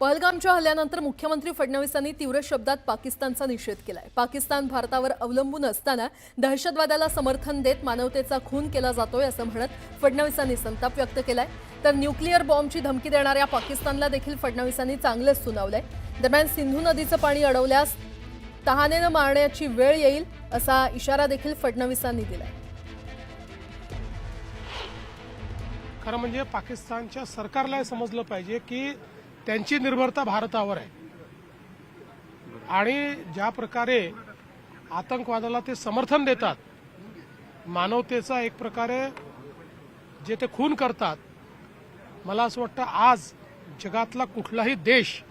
पहलगामच्या हल्ल्यानंतर मुख्यमंत्री फडणवीसांनी तीव्र शब्दात पाकिस्तानचा निषेध केलाय। पाकिस्तान भारतावर अवलंबून असताना दहशतवादाला समर्थन देत मानवतेचा खून केला जातोय असं म्हणत फडणवीसांनी संताप व्यक्त केलाय। तर न्यूक्लिअर बॉम्बची धमकी देणाऱ्या पाकिस्तानला देखील फडणवीसांनी चांगलेच सुनावलंय। दरम्यान सिंधू नदीचं पाणी अडवल्यास तहानेनं मारण्याची वेळ येईल असा इशारा देखील फडणवीसांनी दिलाय। खरं म्हणजे पाकिस्तानच्या सरकारला समजलं पाहिजे की त्यांची निर्भरता भारतावर आहे आणि ज्या प्रकारे आतंकवादाला ते समर्थन देतात, मानवतेचा एक प्रकारे जे ते खून करतात, मला असं वाटतं आज जगातला कुठलाही देश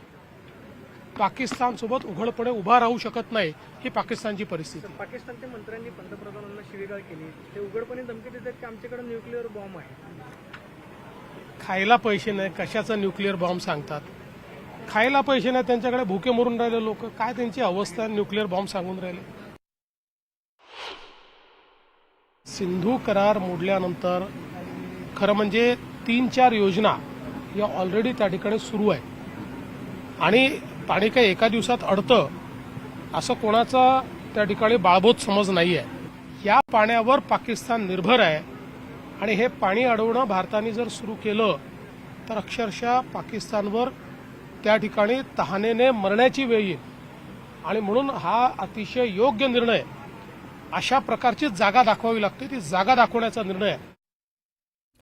पाकिस्तानसोबत उघडपणे उभा राहू शकत नाही। ही पाकिस्तानची परिस्थिती। पाकिस्तानच्या मंत्र्यांनी पंतप्रधानांना शिवीगाळ केली, ते उघडपणे धमकी देतात की आमच्याकडे न्यूक्लिअर बॉम्ब आहे। खायला पैसे नाही, कशाचा न्यूक्लिअर बॉम्ब सांगतात? खायला पैसे नाही, त्यांच्याकडे भुके मरून राहिले लोक, काय त्यांची अवस्था न्यूक्लिअर बॉम्ब सांगून राहिले। सिंधू करार मोडल्यानंतर खरं म्हणजे 3-4 योजना या ऑलरेडी त्या ठिकाणी सुरू आहे आणि पाणी काही एका दिवसात अडतं असं कोणाचा त्या ठिकाणी बाळबोध समज नाही आहे। या पाण्यावर पाकिस्तान निर्भर आहे आणि हे पाणी अडवणं भारताने जर सुरू केलं तर अक्षरशः पाकिस्तानवर त्या ठिकाणी तहानेने मरण्याची वेळ येईल आणि म्हणून हा अतिशय योग्य निर्णय, अशा प्रकारची जागा दाखवावी लागते, ती जागा दाखवण्याचा निर्णय